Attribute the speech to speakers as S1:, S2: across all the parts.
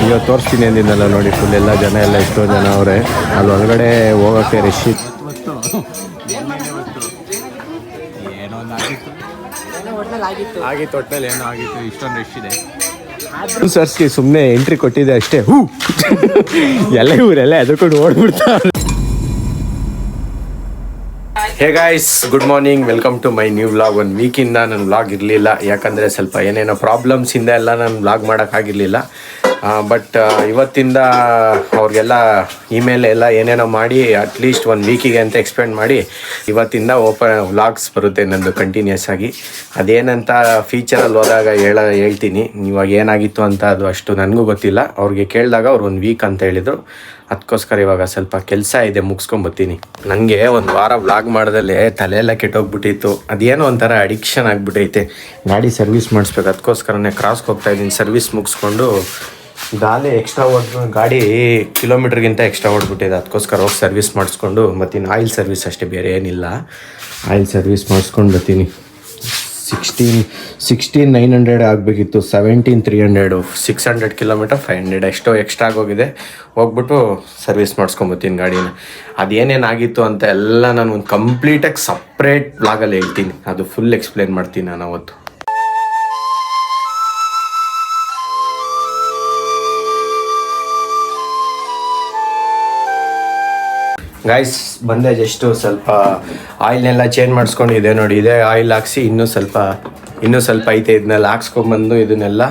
S1: ಇವತ್ತು ತೋರಿಸ್ತೀನಿ ಅಂದಿದ್ದಲ್ಲ ನೋಡಿ, ಫುಲ್ ಎಲ್ಲ ಜನ ಎಲ್ಲ ಎಷ್ಟೊಂದು ಜನ ಅವರೇ. ಅಲ್ಲಿ ಒಳಗಡೆ ಹೋಗೋಕ್ಕೆ ರಶ್ ಆಗಿತ್ತು, ಒಟ್ಟಿನಲ್ಲಿ ಏನೋ ಆಗಿತ್ತು, ಇಷ್ಟೊಂದು ರಶ್ ಇದೆ. ಸರ್ಸ್ಗೆ ಸುಮ್ಮನೆ ಎಂಟ್ರಿ ಕೊಟ್ಟಿದ್ದೆ ಅಷ್ಟೇ. ಎಲ್ಲ ಇವರೆಲ್ಲ ಎದ್ಕೊಂಡು ಓಡ್ಬಿಡ್ತಾರೆ. Hey guys, good morning, welcome to my new vlog. ಒಂದು ವೀಕಿಂದ ನನ್ನ ವ್ಲಾಗ್ ಇರಲಿಲ್ಲ, ಯಾಕಂದರೆ ಸ್ವಲ್ಪ ಏನೇನೋ ಪ್ರಾಬ್ಲಮ್ಸಿಂದ ಎಲ್ಲ ನಾನು ವ್ಲಾಗ್ ಮಾಡೋಕ್ಕಾಗಿರಲಿಲ್ಲ. ಬಟ್ ಇವತ್ತಿಂದ ಅವ್ರಿಗೆಲ್ಲ ಇಮೇಲ್ ಎಲ್ಲ ಏನೇನೋ ಮಾಡಿ ಅಟ್ಲೀಸ್ಟ್ ಒಂದು ವೀಕಿಗೆ ಅಂತ ಎಕ್ಸ್ಪೆಂಡ್ ಮಾಡಿ ಇವತ್ತಿಂದ ವ್ಲಾಗ್ಸ್ ಬರುತ್ತೆ ನಂದು ಕಂಟಿನ್ಯೂಸ್ ಆಗಿ. ಅದೇನಂತ ಫೀಚರಲ್ಲಿ ಹೋದಾಗ ಹೇಳ್ತೀನಿ. ಇವಾಗ ಏನಾಗಿತ್ತು ಅಂತ ಅದು ಅಷ್ಟು ನನಗೂ ಗೊತ್ತಿಲ್ಲ. ಅವ್ರಿಗೆ ಕೇಳಿದಾಗ ಅವ್ರು ಒಂದು ವೀಕ್ ಅಂತ ಹೇಳಿದರು. ಅದಕ್ಕೋಸ್ಕರ ಇವಾಗ ಸ್ವಲ್ಪ ಕೆಲಸ ಇದೆ, ಮುಗಿಸ್ಕೊಂಬತ್ತೀನಿ. ನನಗೆ ಒಂದು ವಾರ ವ್ಲಾಗ್ ಮಾಡ್ದಲ್ಲೇ ತಲೆಯೆಲ್ಲ ಕೆಟ್ಟೋಗ್ಬಿಟ್ಟಿತ್ತು. ಅದೇನೋ ಒಂಥರ ಅಡಿಕ್ಷನ್ ಆಗಿಬಿಟ್ಟೈತೆ. ಗಾಡಿ ಸರ್ವಿಸ್ ಮಾಡಿಸ್ಬೇಕು, ಅದಕ್ಕೋಸ್ಕರನೇ ಕ್ರಾಸ್ಗೆ ಹೋಗ್ತಾಯಿದ್ದೀನಿ. ಸರ್ವಿಸ್ ಮುಗಿಸ್ಕೊಂಡು ಗಾಲಿ ಎಕ್ಸ್ಟ್ರಾ ಗಾಡಿ ಕಿಲೋಮೀಟ್ರಿಗಿಂತ ಎಕ್ಸ್ಟ್ರಾ ಓಡ್ಬಿಟ್ಟಿದೆ. ಅದಕ್ಕೋಸ್ಕರ ಹೋಗಿ ಸರ್ವಿಸ್ ಮಾಡಿಸ್ಕೊಂಡು ಬರ್ತೀನಿ. ಆಯಿಲ್ ಸರ್ವಿಸ್ ಅಷ್ಟೇ, ಬೇರೆ ಏನಿಲ್ಲ. ಆಯಿಲ್ ಸರ್ವಿಸ್ ಮಾಡಿಸ್ಕೊಂಡು ಬರ್ತೀನಿ. 16,900 ಆಗಬೇಕಿತ್ತು, 17,300, 600 ಕಿಲೋಮೀಟರ್ 500 ಎಷ್ಟೋ ಎಕ್ಸ್ಟ್ರಾ ಆಗೋಗಿದೆ. ಹೋಗ್ಬಿಟ್ಟು ಸರ್ವಿಸ್ ಮಾಡಿಸ್ಕೊಂಬತ್ತೀನಿ ಗಾಡಿನ. ಅದೇನೇನಾಗಿತ್ತು ಅಂತ ಎಲ್ಲ ನಾನು ಒಂದು ಕಂಪ್ಲೀಟಾಗಿ ಸಪ್ರೇಟ್ ವ್ಲಾಗಲ್ಲಿ ಹೇಳ್ತೀನಿ. ಅದು ಫುಲ್ ಎಕ್ಸ್ಪ್ಲೇನ್ ಮಾಡ್ತೀನಿ ನಾನು ಅವತ್ತು. ಗಾಯ್ಸ್, ಬಂದೆ ಜಸ್ಟು ಸ್ವಲ್ಪ ಆಯಿಲ್ನೆಲ್ಲ ಚೇಂಜ್ ಮಾಡಿಸ್ಕೊಂಡಿದೆ ನೋಡಿ. ಇದೇ ಆಯಿಲ್ ಹಾಕ್ಸಿ ಇನ್ನೂ ಸ್ವಲ್ಪ ಐತೆ. ಇದನ್ನೆಲ್ಲ ಹಾಕ್ಸ್ಕೊಂಬಂದು ಇದನ್ನೆಲ್ಲ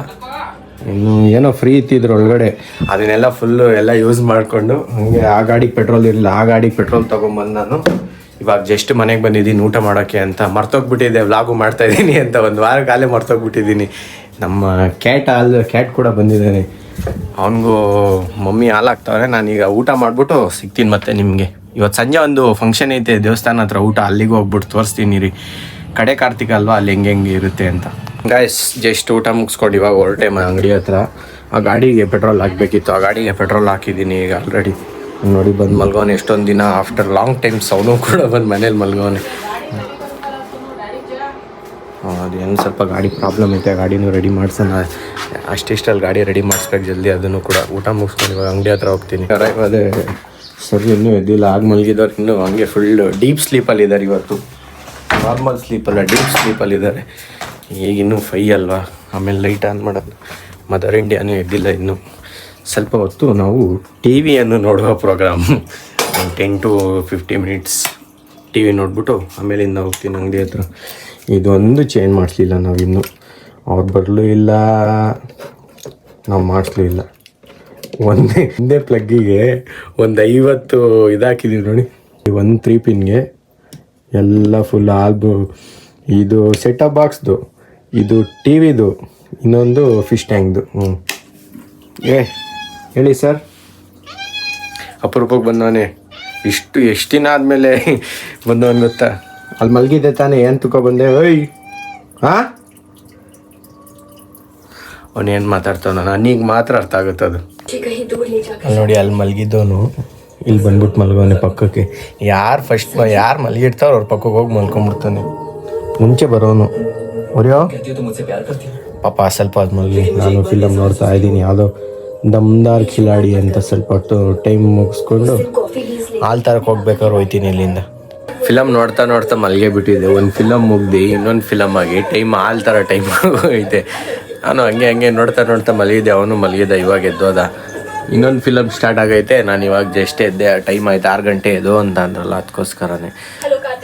S1: ಇನ್ನು ಏನೋ ಫ್ರೀ ಇತ್ತಿದ್ರು ಒಳಗಡೆ, ಅದನ್ನೆಲ್ಲ ಫುಲ್ಲು ಎಲ್ಲ ಯೂಸ್ ಮಾಡಿಕೊಂಡು ಹಂಗೆ ಆ ಗಾಡಿಗೆ ಪೆಟ್ರೋಲ್ ಇರಲಿಲ್ಲ, ಆ ಗಾಡಿಗೆ ಪೆಟ್ರೋಲ್ ತೊಗೊಂಬಂದು ನಾನು ಇವಾಗ ಜಸ್ಟ್ ಮನೆಗೆ ಬಂದಿದ್ದೀನಿ ಊಟ ಮಾಡೋಕ್ಕೆ ಅಂತ. ಮರ್ತೋಗ್ಬಿಟ್ಟಿದ್ದೆ ವ್ಲಾಗು ಮಾಡ್ತಾಯಿದ್ದೀನಿ ಅಂತ. ಒಂದು ವಾರ ಕಾಲೇ ಮರ್ತೋಗ್ಬಿಟ್ಟಿದ್ದೀನಿ. ನಮ್ಮ ಕ್ಯಾಟ್ ಕೂಡ ಬಂದಿದ್ದಾನೆ. ಅವನಿಗೂ ಮಮ್ಮಿ ಹಾಲು ಹಾಕ್ತವ್ರೆ. ನಾನೀಗ ಊಟ ಮಾಡಿಬಿಟ್ಟು ಸಿಗ್ತೀನಿ ಮತ್ತೆ ನಿಮಗೆ. ಇವತ್ತು ಸಂಜೆ ಒಂದು ಫಂಕ್ಷನ್ ಐತೆ ದೇವಸ್ಥಾನ ಹತ್ರ, ಊಟ ಅಲ್ಲಿಗೆ ಹೋಗ್ಬಿಟ್ಟು ತೋರಿಸ್ತೀನಿ ರೀ. ಕಡೆ ಕಾರ್ತಿಕ ಅಲ್ವಾ, ಅಲ್ಲಿ ಹೆಂಗೆ ಇರುತ್ತೆ ಅಂತ. ಗಾಯ್ಸ್, ಜಸ್ಟ್ ಊಟ ಮುಗಿಸ್ಕೊಂಡು ಇವಾಗ ಹೊರಟೆ ಅಂಗಡಿ ಹತ್ರ. ಆ ಗಾಡಿಗೆ ಪೆಟ್ರೋಲ್ ಹಾಕಬೇಕಿತ್ತು, ಆ ಗಾಡಿಗೆ ಪೆಟ್ರೋಲ್ ಹಾಕಿದ್ದೀನಿ ಈಗ ಆಲ್ರೆಡಿ. ನೋಡಿ ಬಂದು ಮಲ್ಗೋನೆ. ಎಷ್ಟೊಂದು ದಿನ ಆಫ್ಟರ್ ಲಾಂಗ್ ಟೈಮ್ಸ್ ಅವನು ಕೂಡ ಬಂದು ಮನೇಲಿ ಮಲ್ಗೋನೆ. ಅದೇನು ಸ್ವಲ್ಪ ಗಾಡಿ ಪ್ರಾಬ್ಲಮ್ ಐತೆ, ಗಾಡಿನೂ ರೆಡಿ ಮಾಡ್ಸೋಣ. ಅಷ್ಟಿಷ್ಟಲ್ಲಿ ಗಾಡಿ ರೆಡಿ ಮಾಡಿಸ್ಬೇಕು ಜಲ್ದಿ. ಅದನ್ನು ಕೂಡ ಊಟ ಮುಗಿಸ್ಕೊಂಡು ಇವಾಗ ಅಂಗಡಿ ಹತ್ರ ಹೋಗ್ತೀನಿ. ಅದೇ ಸರಿ, ಇನ್ನೂ ಎದ್ದಿಲ್ಲ. ಆಗ ಮಲಗಿದವ್ರು ಇನ್ನೂ ಹಂಗೆ ಫುಲ್ ಡೀಪ್ ಸ್ಲೀಪಲ್ಲಿದ್ದಾರೆ. ಇವತ್ತು ನಾರ್ಮಲ್ ಸ್ಲೀಪಲ್ಲ, ಡೀಪ್ ಸ್ಲೀಪಲ್ಲಿದ್ದಾರೆ. ಈಗ ಇನ್ನೂ 5 ಅಲ್ವಾ, ಆಮೇಲೆ ಲೈಟ್ ಆನ್ ಮಾಡೋದು. ಮದರ್ ಇಂಡಿಯಾನೂ ಎದ್ದಿಲ್ಲ ಇನ್ನೂ. ಸ್ವಲ್ಪ ಹೊತ್ತು ನಾವು ಟಿ ವಿಯನ್ನು ನೋಡುವ program, 10 to 15 minutes T V ನೋಡ್ಬಿಟ್ಟು ಆಮೇಲಿಂದ ಹೋಗ್ತೀನಿ ಅಂಗಡಿ ಹತ್ರ. ಇದೊಂದು ಚೇಂಜ್ ಮಾಡಿಸ್ಲಿಲ್ಲ ನಾವಿನ್ನೂ. ಅವ್ರು ಬರಲೂ ಇಲ್ಲ, ನಾವು ಮಾಡಿಸ್ಲೂ ಇಲ್ಲ. ಒಂದೇ ಪ್ಲಗ್ಗಿಗೆ ಒಂದು 50 ಇದಾಕಿದ್ದೀವಿ ನೋಡಿ. ಒಂದು 3 ಪಿನ್ಗೆ ಎಲ್ಲ ಫುಲ್ ಆಲ್ಬಮ್. ಇದು ಸೆಟಪ್ ಬಾಕ್ಸ್ದು, ಇದು ಟಿ ವಿದು, ಇನ್ನೊಂದು ಫಿಶ್ ಟ್ಯಾಂಕ್ದು. ಹೇಳಿ ಸರ್. ಅಪರೂಪಕ್ಕೆ ಬಂದವನೇ. ಎಷ್ಟು ದಿನ ಆದಮೇಲೆ ಬಂದವನು ಗೊತ್ತಾ. ಅಲ್ಲಿ ಮಲಗಿದ್ದೆ ತಾನೇ, ಏನು ತುಕೊಬಂದೆ. ಓಯ್ ಹಾಂ, ಅವನೇನು ಮಾತಾಡ್ತಾವ, ನನಗೆ ಮಾತ್ರ ಅರ್ಥ ಆಗುತ್ತೆ ಅದು. ನೋಡಿ, ಅಲ್ಲಿ ಮಲಗಿದ್ದವನು ಇಲ್ಲಿ ಬಂದ್ಬಿಟ್ಟು ಮಲ್ಗೋನೆ ಪಕ್ಕಕ್ಕೆ. ಯಾರು ಮಲಗಿರ್ತಾರೋ ಅವ್ರ ಪಕ್ಕಕ್ಕೆ ಹೋಗಿ ಮಲ್ಕೊಂಡ್ಬಿಡ್ತಾನೆ. ಮುಂಚೆ ಬರೋನು ಹೊರೆಯೋ ಪಾಪ. ಸ್ವಲ್ಪ ಅದು ಮಲಗಿ. ನಾನು ಫಿಲಮ್ ನೋಡ್ತಾ ಇದ್ದೀನಿ, ಯಾವುದೋ ದಮ್ದಾರ್ ಖಿಲಾಡಿ ಅಂತ. ಸ್ವಲ್ಪ ಹೊತ್ತು ಟೈಮ್ ಮುಗಿಸ್ಕೊಂಡು ಹಾಲು ತರಕ್ಕೆ ಹೋಗ್ಬೇಕಾದ್ರೆ ಹೋಗ್ತೀನಿ ಇಲ್ಲಿಂದ. ಫಿಲಮ್ ನೋಡ್ತಾ ಮಲ್ಗೆ ಬಿಟ್ಟಿದ್ದೆ. ಒಂದು ಫಿಲಮ್ ಮುಗ್ದು ಇನ್ನೊಂದು ಫಿಲಮ್ ಆಗಿ ಹಾಲು ಥರ ಟೈಮ್ ಐತೆ. ನಾನು ಹಂಗೆ ನೋಡ್ತಾ ಮಲಗಿದ್ದೆ. ಅವನು ಮಲಗಿದ್ದ, ಇವಾಗ ಎದ್ದೋದ. ಇನ್ನೊಂದು ಫಿಲಮ್ ಸ್ಟಾರ್ಟ್ ಆಗೈತೆ. ನಾನು ಇವಾಗ ಜಸ್ಟ್ ಎದ್ದೆ. ಟೈಮ್ ಆಯ್ತು 6 ಗಂಟೆ ಎದ್ದು ಅಂತ ಅಂದ್ರಲ್ಲ, ಅದಕ್ಕೋಸ್ಕರನೇ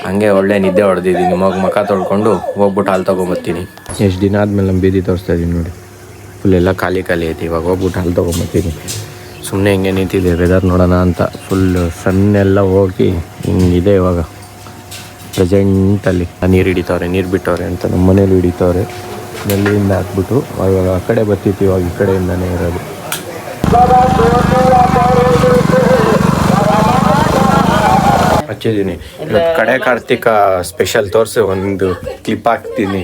S1: ಹಂಗೆ ಒಳ್ಳೆ ನಿದ್ದೆ ಹೊಡೆದಿದ್ದೀನಿ. ಮುಖ ತೊಳ್ಕೊಂಡು ಹೋಗ್ಬಿಟ್ಟು ಹಾಲು ತೊಗೊಂಬತ್ತೀನಿ. ಎಷ್ಟು ದಿನ ಆದಮೇಲೆ ನಮ್ಮ ಬೀದಿ ತೋರಿಸ್ತಾ ಇದ್ದೀನಿ ನೋಡಿ. ಫುಲ್ ಎಲ್ಲ ಖಾಲಿ ಐತಿ. ಇವಾಗ ಹೋಗ್ಬಿಟ್ಟು ಹಾಲು ತೊಗೊಂಬತ್ತೀನಿ. ಸುಮ್ಮನೆ ಹಿಂಗೆ ನಿಂತಿದ್ದೆ ವೆದರ್ ನೋಡೋಣ ಅಂತ. ಫುಲ್ ಸನ್ನೆಲ್ಲ ಹೋಗಿ ಹಿಂಗಿದೆ ಇವಾಗ ಪ್ರೆಸೆಂಟಲ್ಲಿ. ನೀರು ಹಿಡಿತವ್ರೆ, ನೀರು ಬಿಟ್ಟವ್ರೆ ಅಂತ ನಮ್ಮ ಮನೇಲಿ ಹಿಡಿತವ್ರೆ. ನೆಲ್ಲಿಯಿಂದ ಹಾಕ್ಬಿಟ್ಟು ಇವಾಗ ಆ ಕಡೆ ಬರ್ತಿತ್ತು, ಇವಾಗ ಈ ಕಡೆಯಿಂದನೇ ಇರೋದು. ಹಚ್ಚಿದ್ದೀನಿ. ಇವತ್ತು ಕಡೆ ಕಾರ್ತಿಕ ಸ್ಪೆಷಲ್ ಒಂದು ಕ್ಲಿಪ್ ಹಾಕ್ತೀನಿ,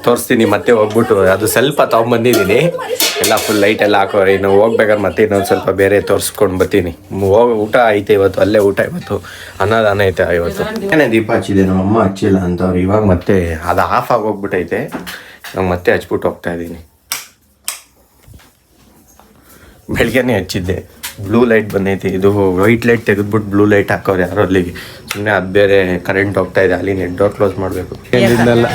S1: ತೋರಿಸ್ತೀನಿ. ಮತ್ತೆ ಹೋಗ್ಬಿಟ್ಟು ಅದು ಸ್ವಲ್ಪ ತೊಗೊಂಬಂದಿದ್ದೀನಿ. ಎಲ್ಲ ಫುಲ್ ಲೈಟ್ ಎಲ್ಲ ಹಾಕೋರಿ. ಇನ್ನು ಹೋಗ್ಬೇಕಾದ್ರೆ ಮತ್ತೆ ಇನ್ನೊಂದು ಸ್ವಲ್ಪ ಬೇರೆ ತೋರಿಸ್ಕೊಂಡು ಬರ್ತೀನಿ. ಊಟ ಐತೆ ಇವತ್ತು, ಅಲ್ಲೇ ಊಟ ಇವತ್ತು. ಅನ್ನದಾನ ಐತೆ ಇವತ್ತು. ಏನೇ ದೀಪ ಹಚ್ಚಿದೆ, ನಮ್ಮಮ್ಮ ಹಚ್ಚಿಲ್ಲ ಅಂತವ್ರು. ಇವಾಗ ಮತ್ತೆ ಅದು ಆಫ್ ಆಗೋಗ್ಬಿಟ್ಟೈತೆ. ನಾನು ಮತ್ತೆ ಹಚ್ಬಿಟ್ಟು ಹೋಗ್ತಾಯಿದ್ದೀನಿ. ಬೆಳಗ್ಗೆನೇ ಹಚ್ಚಿದ್ದೆ. ಬ್ಲೂ ಲೈಟ್ ಬಂದೈತಿ, ಇದು ವೈಟ್ ಲೈಟ್ ತೆಗೆದ್ಬಿಟ್ಟು ಬ್ಲೂ ಲೈಟ್ ಹಾಕೋರು ಯಾರೋ ಅಲ್ಲಿಗೆ. ಸುಮ್ಮನೆ ಅದು ಬೇರೆ ಕರೆಂಟ್ ಹೋಗ್ತಾ ಇದೆ, ಅಲ್ಲಿ ನೆಟ್ ಡೋರ್ ಕ್ಲೋಸ್ ಮಾಡಬೇಕು. ಏನಿದ್ದಲ್ಲ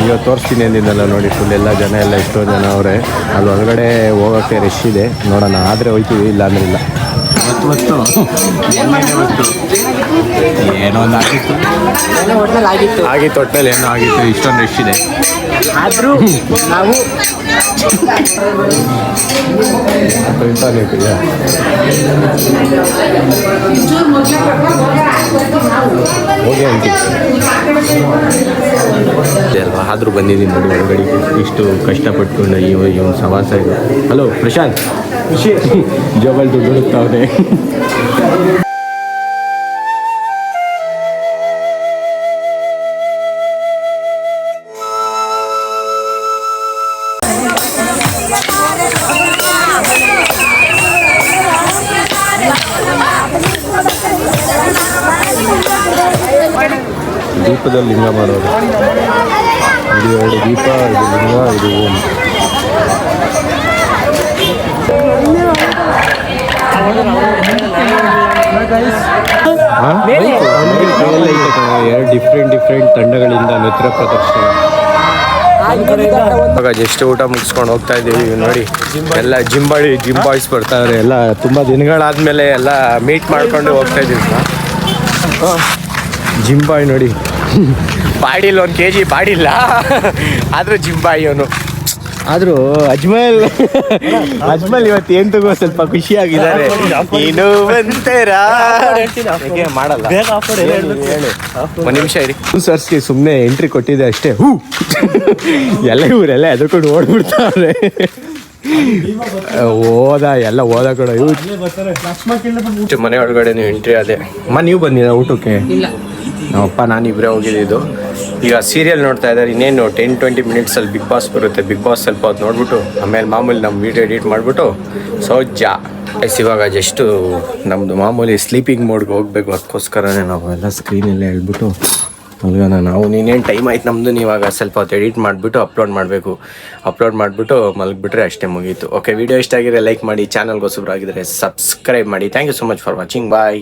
S1: ಇವತ್ತು ತೋರಿಸ್ತೀನಿ ಅಂದಿದ್ದಲ್ಲ ನೋಡಿ, ಫುಲ್ ಎಲ್ಲ ಜನ ಎಲ್ಲ ಎಷ್ಟೊಂದು ಜನ ಅವರೇ. ಅಲ್ಲಿ ಹೊರಗಡೆ ಹೋಗೋಕ್ಕೆ ರಶ್ ಇದೆ, ನೋಡೋಣ. ಆದರೆ ಹೋಯ್ತೀವಿ, ಇಲ್ಲ ಅಂದ್ರೆ ಇಲ್ಲ. ಇವತ್ತು ಏನೋ ಒಂದು ಆಗಿತ್ತು ಒಟ್ಟಿನಲ್ಲಿ ಏನೋ ಆಗಿತ್ತು. ಇಷ್ಟೊಂದು ರಶ್ ಇದೆ ಆದರೂ ನಾವು ಹೋಗಿ ಅಲ್ವಾ, ಆದರೂ ಬಂದಿದ್ದೀನಿ ನೋಡಿ ಹೊರಗಡೆ. ಇಷ್ಟು ಕಷ್ಟಪಟ್ಕೊಂಡು ಇವನು ಸವಾಸ ಇದು. ಹಲೋ ಪ್ರಶಾಂತ್, ಖುಷಿ ಜೋಬಲ್ ದುಡ್ಡು ಹುಡುಕ್ತಾವ್ರೆ. ದೀಪದಲ್ಲಿ ಲಿಂಗ ಮಾಡೋದು. ಇದು 2 ದೀಪ, ಇದು ಲಿಂಗ, ಇದು ಓಂ. ಎರಡು ಡಿಫ್ರೆಂಟ್ ತಂಡಗಳಿಂದ ನೃತ್ಯ ಪ್ರದರ್ಶನ. ಇವಾಗ ಜಸ್ಟ್ ಊಟ ಮುಗಿಸ್ಕೊಂಡು ಹೋಗ್ತಾ ಇದ್ದೀವಿ ನೋಡಿ. ಎಲ್ಲ ಜಿಮ್ ಬಾಯ್ಸ್ ಬರ್ತಾವ್ರೆ. ಎಲ್ಲ ತುಂಬ ದಿನಗಳಾದ್ಮೇಲೆ ಎಲ್ಲ ಮೀಟ್ ಮಾಡ್ಕೊಂಡು ಹೋಗ್ತಾ ಇದ್ದೀವಿ. ಜಿಮ್ ಬಾಯ್ ನೋಡಿ, ಬಾಡಿಲ್ಲ, 1 kg ಬಾಡಿಲ್ಲ, ಆದರೂ ಜಿಮ್ ಬಾಯ್ ಅವನು. ಆದರೂ ಅಜ್ಮಲ್ ಇವತ್ತು ಏನು ತಗೋ ಸ್ವಲ್ಪ ಖುಷಿಯಾಗಿದ್ದಾರೆ. ನೀನು ಒಂಥರ ಮಾಡಲ್ಲ, ಹೇಳು 1 ನಿಮಿಷ ಇರಿ. ಸರ್ಸ್ಗೆ ಸುಮ್ಮನೆ ಎಂಟ್ರಿ ಕೊಟ್ಟಿದ್ದೆ ಅಷ್ಟೇ. ಇವರೆಲ್ಲ ಎದ್ಕೊಂಡು ಓಡ್ಬಿಡ್ತಾವ್ರೆ. ಓದ ಕೂಡ ಮನೆ ಒಳಗಡೆ ಎಂಟ್ರಿ ಅದೇ. ನೀವು ಬಂದಿದ್ದೀರಾ ಊಟಕ್ಕೆ? ನಮ್ಮಪ್ಪ ನಾನು ಇಬ್ಬರೇ ಹೋಗಿದ್ದು. ಈಗ ಸೀರಿಯಲ್ ನೋಡ್ತಾ ಇದ್ದಾರೆ. ಇನ್ನೇನು 10-20 ಮಿನಿಟ್ಸಲ್ಲಿ ಬಿಗ್ ಬಾಸ್ ಬರುತ್ತೆ. ಬಿಗ್ ಬಾಸ್ ಸ್ವಲ್ಪ ಹೊತ್ತು ನೋಡ್ಬಿಟ್ಟು ಆಮೇಲೆ ಮಾಮೂಲಿ ನಮ್ಮ ವೀಡಿಯೋ ಎಡಿಟ್ ಮಾಡಿಬಿಟ್ಟು ಸೋಜಾ ಇವಾಗ ಜಸ್ಟು ನಮ್ಮದು ಮಾಮೂಲಿ ಸ್ಲೀಪಿಂಗ್ ಮೋಡ್ಗೆ ಹೋಗಬೇಕು. ಅದಕ್ಕೋಸ್ಕರನೇ ನಾವು ಎಲ್ಲ ಸ್ಕ್ರೀನೆಲ್ಲ ಹೇಳ್ಬಿಟ್ಟು ಮಲ್ಗೋಣ ನಾವು. ನೀನೇನು ಟೈಮ್ ಆಯ್ತು ನಮ್ಮದು. ಇವಾಗ ಸ್ವಲ್ಪ ಹೊತ್ತು ಎಡಿಟ್ ಮಾಡಿಬಿಟ್ಟು ಅಪ್ಲೋಡ್ ಮಾಡಿಬಿಟ್ಟು ಮಲಗಿಬಿಟ್ರೆ ಅಷ್ಟೇ ಮುಗೀತು. ಓಕೆ, ವಿಡಿಯೋ ಇಷ್ಟ ಆಗಿದ್ರೆ ಲೈಕ್ ಮಾಡಿ, ಚಾನಲ್ಗೆ ಹೊಸಬ್ರಾಗಿದ್ದರೆ ಸಬ್ಸ್ಕ್ರೈಬ್ ಮಾಡಿ. Thank you so much for watching. Bye.